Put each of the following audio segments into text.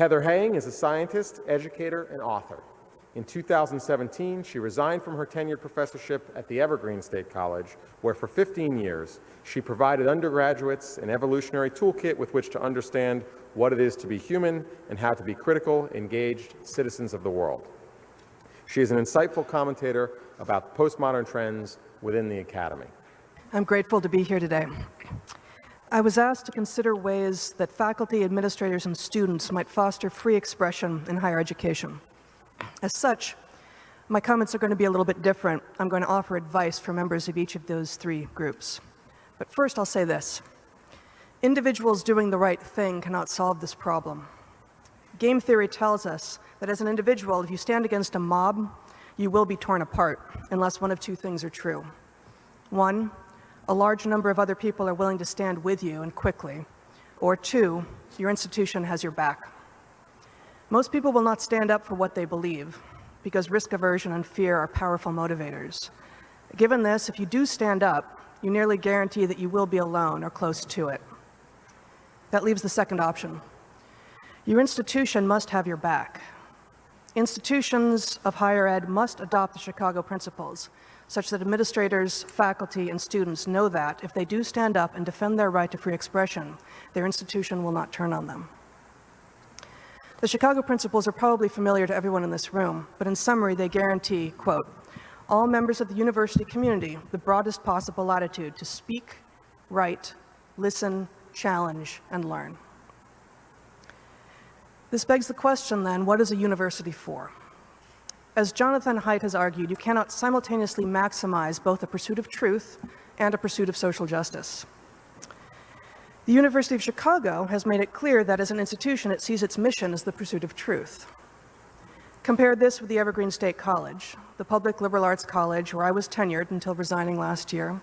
Heather Haying is a scientist, educator, and author. In 2017, she resigned from her tenured professorship at the Evergreen State College, where for 15 years she provided undergraduates an evolutionary toolkit with which to understand what it is to be human and how to be critical, engaged citizens of the world. She is an insightful commentator about postmodern trends within the academy. I'm grateful to be here today. I was asked to consider ways that faculty, administrators, and students might foster free expression in higher education. As such, my comments are going to be a little bit different. I'm going to offer advice for members of each of those three groups. But first, I'll say this. Individuals doing the right thing cannot solve this problem. Game theory tells us that as an individual, if you stand against a mob, you will be torn apart, unless one of two things are true. One, a large number of other people are willing to stand with you and quickly. Or two, your institution has your back. Most people will not stand up for what they believe, because risk aversion and fear are powerful motivators. Given this, if you do stand up, you nearly guarantee that you will be alone or close to it. That leaves the second option. Your institution must have your back. Institutions of higher ed must adopt the Chicago principles, such that administrators, faculty, and students know that if they do stand up and defend their right to free expression, their institution will not turn on them. The Chicago principles are probably familiar to everyone in this room, but in summary, they guarantee, quote, all members of the university community the broadest possible latitude to speak, write, listen, challenge, and learn. This begs the question, then, what is a university for? As Jonathan Haidt has argued, you cannot simultaneously maximize both the pursuit of truth and a pursuit of social justice. The University of Chicago has made it clear that as an institution, it sees its mission as the pursuit of truth. Compare this with the Evergreen State College, the public liberal arts college where I was tenured until resigning last year,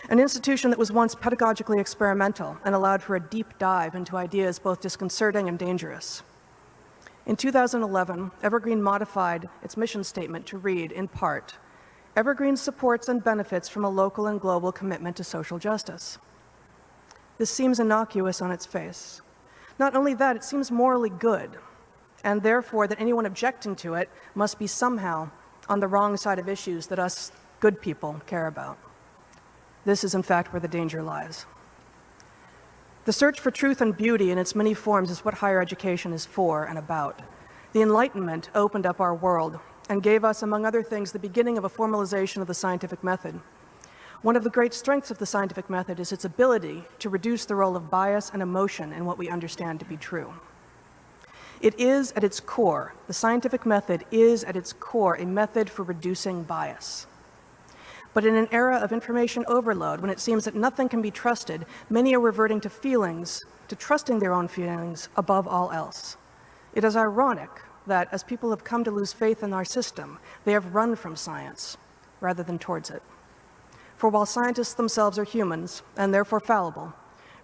an institution that was once pedagogically experimental and allowed for a deep dive into ideas both disconcerting and dangerous. In 2011, Evergreen modified its mission statement to read, in part, Evergreen supports and benefits from a local and global commitment to social justice. This seems innocuous on its face. Not only that, it seems morally good, and therefore that anyone objecting to it must be somehow on the wrong side of issues that us good people care about. This is, in fact, where the danger lies. The search for truth and beauty in its many forms is what higher education is for and about. The Enlightenment opened up our world and gave us, among other things, the beginning of a formalization of the scientific method. One of the great strengths of the scientific method is its ability to reduce the role of bias and emotion in what we understand to be true. It is, at its core, the scientific method is, at its core, a method for reducing bias. But in an era of information overload, when it seems that nothing can be trusted, many are reverting to feelings, to trusting their own feelings above all else. It is ironic that as people have come to lose faith in our system, they have run from science rather than towards it. For while scientists themselves are humans, and therefore fallible,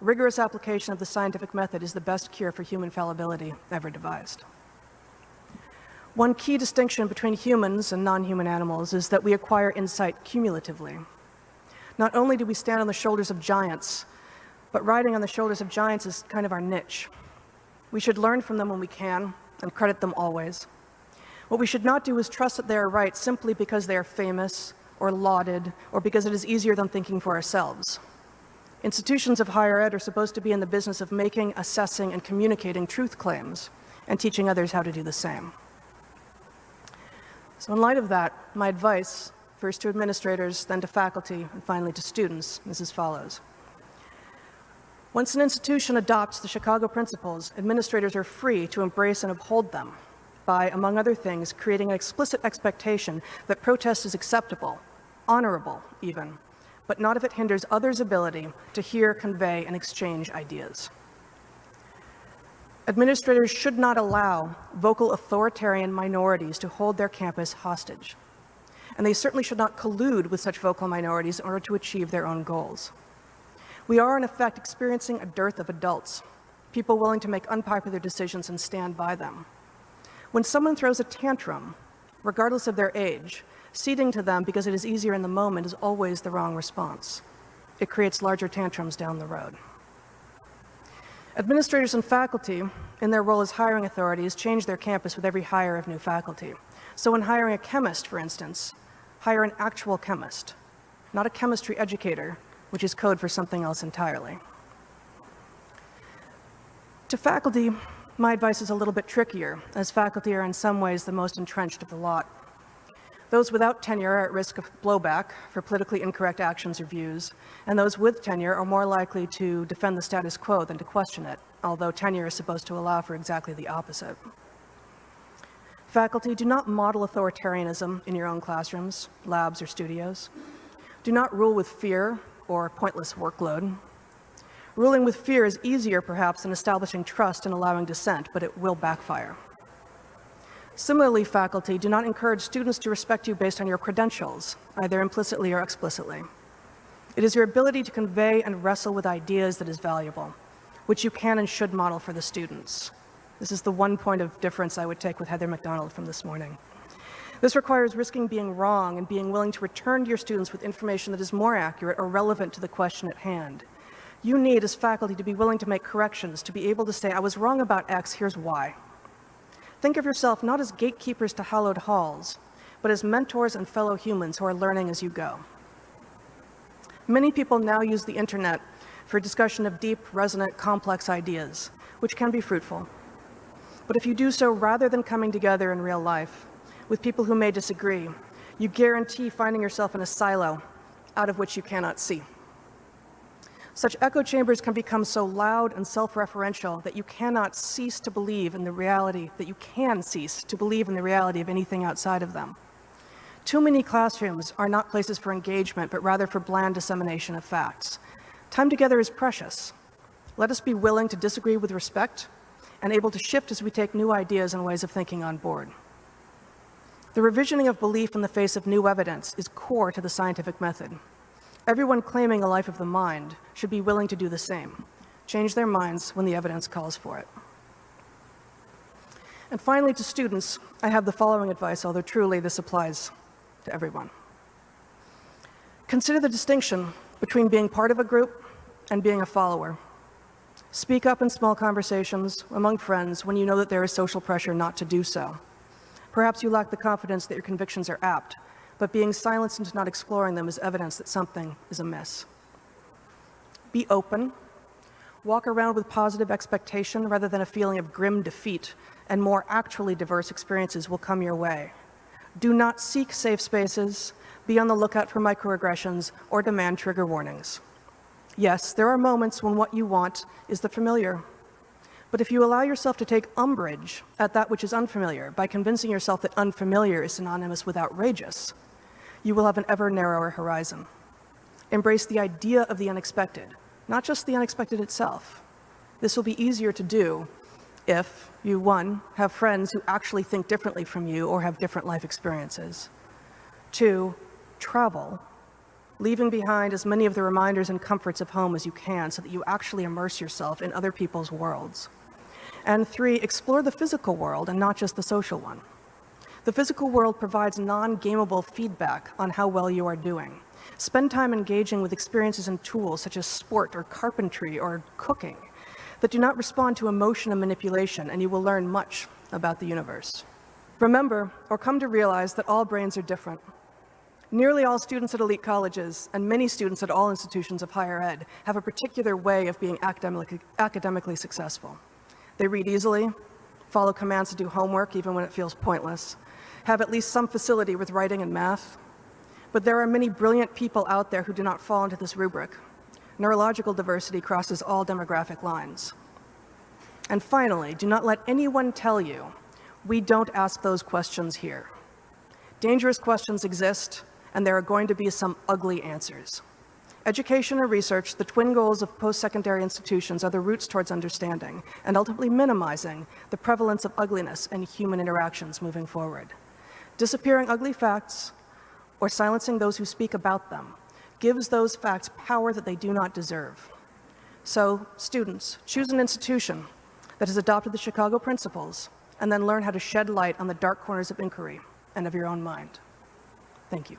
rigorous application of the scientific method is the best cure for human fallibility ever devised. One key distinction between humans and non-human animals is that we acquire insight cumulatively. Not only do we stand on the shoulders of giants, but riding on the shoulders of giants is kind of our niche. We should learn from them when we can, and credit them always. What we should not do is trust that they are right simply because they are famous, or lauded, or because it is easier than thinking for ourselves. Institutions of higher ed are supposed to be in the business of making, assessing, and communicating truth claims, and teaching others how to do the same. So in light of that, my advice, first to administrators, then to faculty, and finally to students, is as follows. Once an institution adopts the Chicago principles, administrators are free to embrace and uphold them by, among other things, creating an explicit expectation that protest is acceptable, honorable even, but not if it hinders others' ability to hear, convey, and exchange ideas. Administrators should not allow vocal authoritarian minorities to hold their campus hostage. And they certainly should not collude with such vocal minorities in order to achieve their own goals. We are, in effect, experiencing a dearth of adults, people willing to make unpopular decisions and stand by them. When someone throws a tantrum, regardless of their age, ceding to them because it is easier in the moment is always the wrong response. It creates larger tantrums down the road. Administrators and faculty, in their role as hiring authorities, change their campus with every hire of new faculty. So when hiring a chemist, for instance, hire an actual chemist, not a chemistry educator, which is code for something else entirely. To faculty, my advice is a little bit trickier, as faculty are in some ways the most entrenched of the lot. Those without tenure are at risk of blowback for politically incorrect actions or views, and those with tenure are more likely to defend the status quo than to question it, although tenure is supposed to allow for exactly the opposite. Faculty, do not model authoritarianism in your own classrooms, labs, or studios. Do not rule with fear or pointless workload. Ruling with fear is easier, perhaps, than establishing trust and allowing dissent, but it will backfire. Similarly, faculty, do not encourage students to respect you based on your credentials, either implicitly or explicitly. It is your ability to convey and wrestle with ideas that is valuable, which you can and should model for the students. This is the one point of difference I would take with Heather McDonald from this morning. This requires risking being wrong and being willing to return to your students with information that is more accurate or relevant to the question at hand. You need, as faculty, to be willing to make corrections, to be able to say, I was wrong about X, here's why. Think of yourself not as gatekeepers to hallowed halls, but as mentors and fellow humans who are learning as you go. Many people now use the internet for discussion of deep, resonant, complex ideas, which can be fruitful. But if you do so rather than coming together in real life, with people who may disagree, you guarantee finding yourself in a silo out of which you cannot see. Such echo chambers can become so loud and self-referential that you cannot cease to believe in the reality, that you can cease to believe in the reality of anything outside of them. Too many classrooms are not places for engagement, but rather for bland dissemination of facts. Time together is precious. Let us be willing to disagree with respect and able to shift as we take new ideas and ways of thinking on board. The revisioning of belief in the face of new evidence is core to the scientific method. Everyone claiming a life of the mind should be willing to do the same, change their minds when the evidence calls for it. And finally, to students, I have the following advice, although truly this applies to everyone. Consider the distinction between being part of a group and being a follower. Speak up in small conversations among friends when you know that there is social pressure not to do so. Perhaps you lack the confidence that your convictions are apt, but being silenced into not exploring them is evidence that something is amiss. Be open. Walk around with positive expectation rather than a feeling of grim defeat, and more actually diverse experiences will come your way. Do not seek safe spaces, be on the lookout for microaggressions, or demand trigger warnings. Yes, there are moments when what you want is the familiar. But if you allow yourself to take umbrage at that which is unfamiliar by convincing yourself that unfamiliar is synonymous with outrageous, you will have an ever narrower horizon. Embrace the idea of the unexpected, not just the unexpected itself. This will be easier to do if you, one, have friends who actually think differently from you or have different life experiences. Two, travel, leaving behind as many of the reminders and comforts of home as you can so that you actually immerse yourself in other people's worlds. And three, explore the physical world and not just the social one. The physical world provides non-gameable feedback on how well you are doing. Spend time engaging with experiences and tools such as sport or carpentry or cooking that do not respond to emotion and manipulation, and you will learn much about the universe. Remember, or come to realize, that all brains are different. Nearly all students at elite colleges, and many students at all institutions of higher ed, have a particular way of being academically successful. They read easily, follow commands to do homework even when it feels pointless, have at least some facility with writing and math. But there are many brilliant people out there who do not fall into this rubric. Neurological diversity crosses all demographic lines. And finally, do not let anyone tell you, we don't ask those questions here. Dangerous questions exist, and there are going to be some ugly answers. Education and research, the twin goals of post-secondary institutions, are the routes towards understanding and ultimately minimizing the prevalence of ugliness in human interactions moving forward. Disappearing ugly facts or silencing those who speak about them gives those facts power that they do not deserve. So, students, choose an institution that has adopted the Chicago principles and then learn how to shed light on the dark corners of inquiry and of your own mind. Thank you.